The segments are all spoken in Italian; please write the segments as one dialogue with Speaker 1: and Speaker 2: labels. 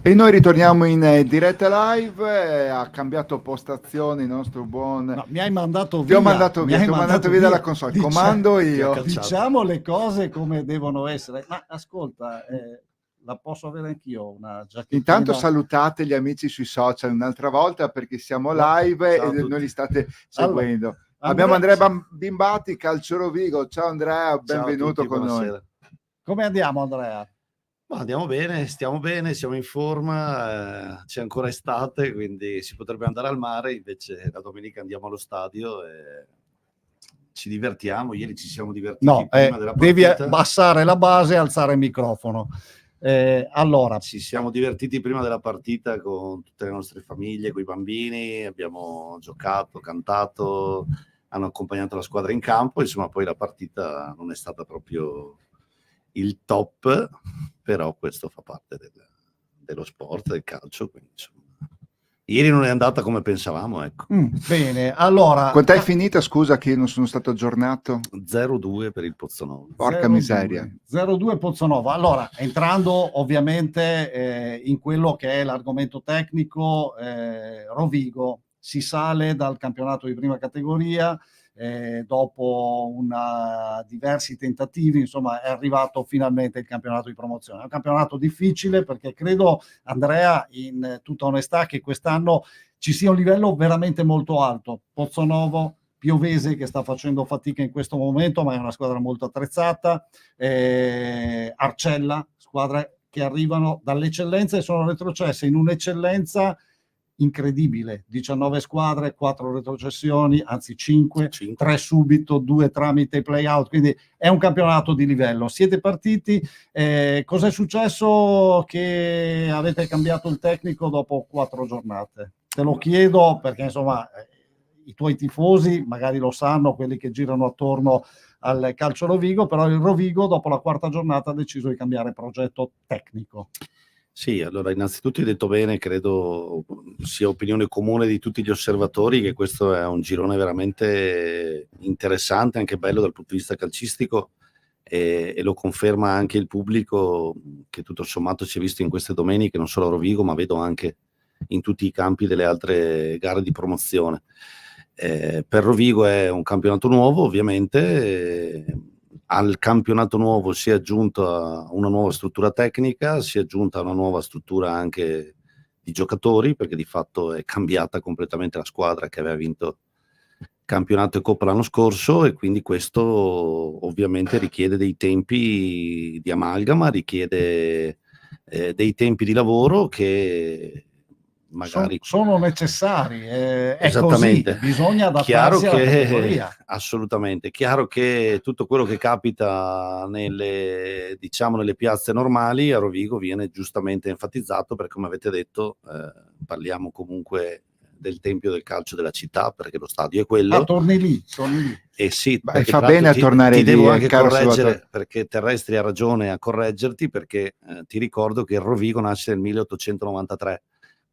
Speaker 1: E noi ritorniamo in diretta live. Ha cambiato postazione il nostro buon...
Speaker 2: No, mi hai mandato
Speaker 1: Ti ho
Speaker 2: via.
Speaker 1: mandato via, ti ho mandato via dalla console. Comando io.
Speaker 2: Diciamo le cose come devono essere. Ma ascolta, la posso avere anch'io una giacchettina?
Speaker 1: Intanto salutate gli amici sui social un'altra volta, perché siamo live e noi li state seguendo.
Speaker 2: Allora,
Speaker 1: abbiamo Andrea Bimbati, Calcio Rovigo. Ciao Andrea, benvenuto
Speaker 3: tutti,
Speaker 1: con
Speaker 3: buonasera.
Speaker 1: noi.
Speaker 2: Come andiamo, Andrea?
Speaker 3: Ma andiamo bene, stiamo bene, siamo in forma, c'è ancora estate, quindi si potrebbe andare al mare, invece la domenica andiamo allo stadio e ci divertiamo. Ieri ci siamo divertiti prima della partita.
Speaker 2: Devi abbassare la base e alzare il microfono. Allora,
Speaker 3: ci siamo divertiti prima della partita con tutte le nostre famiglie, con i bambini, abbiamo giocato, cantato, hanno accompagnato la squadra in campo, insomma poi la partita non è stata proprio il top, però questo fa parte dello sport, del calcio, quindi insomma ieri non è andata come pensavamo, ecco.
Speaker 2: Bene, allora...
Speaker 1: Quant'è finita? Scusa che io non sono stato aggiornato.
Speaker 3: 0-2 per il Pozzonovo.
Speaker 1: Porca miseria.
Speaker 2: 0-2 Pozzonovo. Allora, entrando ovviamente in quello che è l'argomento tecnico, Rovigo si sale dal campionato di prima categoria, dopo diversi tentativi, insomma è arrivato finalmente il campionato di promozione. È un campionato difficile perché credo, Andrea, in tutta onestà, che quest'anno ci sia un livello veramente molto alto. Pozzonovo, Piovese che sta facendo fatica in questo momento, ma è una squadra molto attrezzata, Arcella, squadre che arrivano dall'eccellenza e sono retrocesse in un'eccellenza incredibile, 19 squadre, 4 retrocessioni, anzi 5, 3 subito, 2 tramite play-out, quindi è un campionato di livello. Siete partiti, cos'è successo che avete cambiato il tecnico dopo 4 giornate? Te lo chiedo perché insomma i tuoi tifosi magari lo sanno, quelli che girano attorno al calcio Rovigo, però il Rovigo dopo la 4ª giornata ha deciso di cambiare progetto tecnico.
Speaker 3: Sì, allora innanzitutto hai detto bene, credo sia opinione comune di tutti gli osservatori che questo è un girone veramente interessante, anche bello dal punto di vista calcistico, e lo conferma anche il pubblico che tutto sommato si è visto in queste domeniche, non solo a Rovigo ma vedo anche in tutti i campi delle altre gare di promozione. Per Rovigo è un campionato nuovo ovviamente, al campionato nuovo si è aggiunta una nuova struttura tecnica, si è aggiunta una nuova struttura anche di giocatori, perché di fatto è cambiata completamente la squadra che aveva vinto campionato e coppa l'anno scorso, e quindi questo ovviamente richiede dei tempi di amalgama, richiede dei tempi di lavoro che magari
Speaker 2: sono necessari,
Speaker 3: esattamente.
Speaker 2: È così, bisogna adattarsi alla categoria.
Speaker 3: Assolutamente, chiaro che tutto quello che capita nelle piazze normali a Rovigo viene giustamente enfatizzato, perché come avete detto parliamo comunque del tempio del calcio della città, perché lo stadio è quello.
Speaker 2: Torni lì.
Speaker 3: E sì,
Speaker 1: perché fa bene a tornare
Speaker 3: ti
Speaker 1: lì,
Speaker 3: devo anche correggere, perché Terrestri ha ragione a correggerti, perché ti ricordo che il Rovigo nasce nel 1893,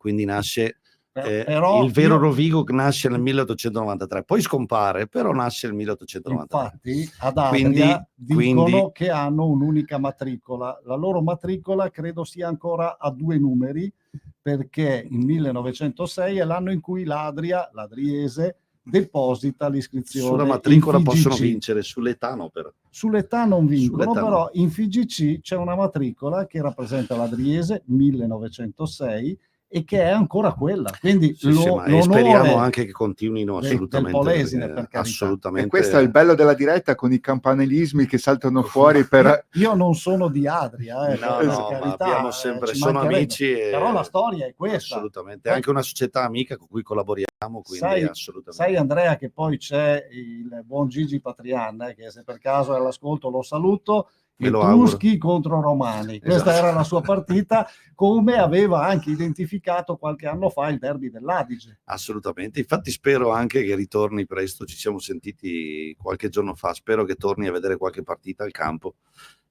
Speaker 3: quindi nasce il vero Rovigo nasce nel 1893, poi scompare, però nasce nel 1893.
Speaker 2: Infatti ad Adria dicono che hanno un'unica matricola, la loro matricola credo sia ancora a 2 numeri, perché il 1906 è l'anno in cui l'Adriese deposita l'iscrizione.
Speaker 3: Sulla matricola possono vincere, sull'età no però.
Speaker 2: Sull'età non vincono, però in FIGC c'è una matricola che rappresenta l'Adriese 1906 e che è ancora quella, quindi
Speaker 3: e speriamo anche che continuino assolutamente,
Speaker 2: del Polesine, per
Speaker 3: assolutamente.
Speaker 1: E questo è il bello della diretta, con i campanilismi che saltano fuori per...
Speaker 2: Io non sono di Adria,
Speaker 3: no, ma abbiamo sempre, sono amici
Speaker 2: però la storia è questa,
Speaker 3: assolutamente, è anche una società amica con cui collaboriamo, quindi assolutamente.
Speaker 2: Sai Andrea che poi c'è il buon Gigi Patrian, che se per caso è all'ascolto lo saluto, Etruschi contro Romani. Questa era la sua partita, come aveva anche identificato qualche anno fa il derby dell'Adige.
Speaker 3: Assolutamente, infatti spero anche che ritorni presto, ci siamo sentiti qualche giorno fa, spero che torni a vedere qualche partita al campo,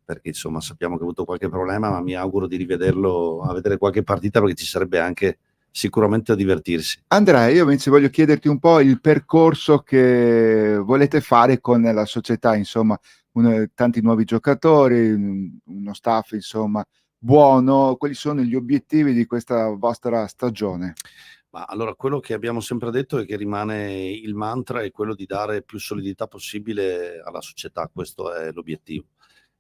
Speaker 3: perché insomma sappiamo che ha avuto qualche problema, ma mi auguro di rivederlo a vedere qualche partita, perché ci sarebbe anche sicuramente da divertirsi.
Speaker 1: Andrea, io invece voglio chiederti un po' il percorso che volete fare con la società, insomma, tanti nuovi giocatori, uno staff insomma buono, quali sono gli obiettivi di questa vostra stagione?
Speaker 3: Ma allora, quello che abbiamo sempre detto e che rimane il mantra è quello di dare più solidità possibile alla società, questo è l'obiettivo.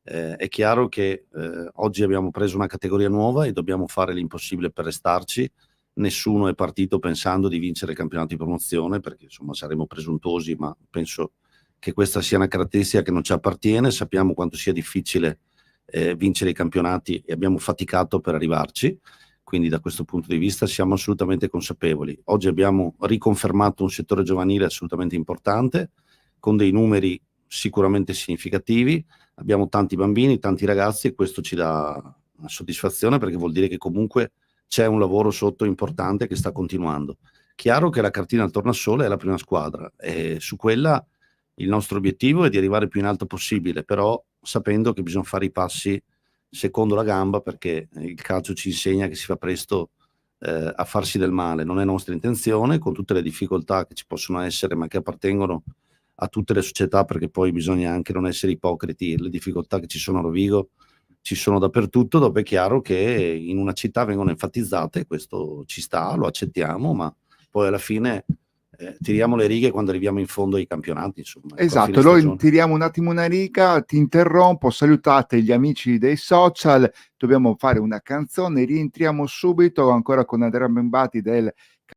Speaker 3: È chiaro che oggi abbiamo preso una categoria nuova e dobbiamo fare l'impossibile per restarci. Nessuno è partito pensando di vincere il campionato di promozione, perché insomma saremo presuntuosi, ma penso che questa sia una caratteristica che non ci appartiene. Sappiamo quanto sia difficile vincere i campionati e abbiamo faticato per arrivarci. Quindi da questo punto di vista siamo assolutamente consapevoli. Oggi abbiamo riconfermato un settore giovanile assolutamente importante, con dei numeri sicuramente significativi. Abbiamo tanti bambini, tanti ragazzi e questo ci dà una soddisfazione, perché vuol dire che comunque c'è un lavoro sotto importante che sta continuando. Chiaro che la cartina al tornasole è la prima squadra e su quella il nostro obiettivo è di arrivare più in alto possibile, però sapendo che bisogna fare i passi secondo la gamba, perché il calcio ci insegna che si fa presto a farsi del male. Non è nostra intenzione, con tutte le difficoltà che ci possono essere, ma che appartengono a tutte le società, perché poi bisogna anche non essere ipocriti. Le difficoltà che ci sono a Rovigo ci sono dappertutto, dove è chiaro che in una città vengono enfatizzate, questo ci sta, lo accettiamo, ma poi alla fine tiriamo le righe quando arriviamo in fondo ai campionati, insomma.
Speaker 1: Esatto, noi tiriamo un attimo una riga, ti interrompo, salutate gli amici dei social, dobbiamo fare una canzone, rientriamo subito ancora con Andrea Membati del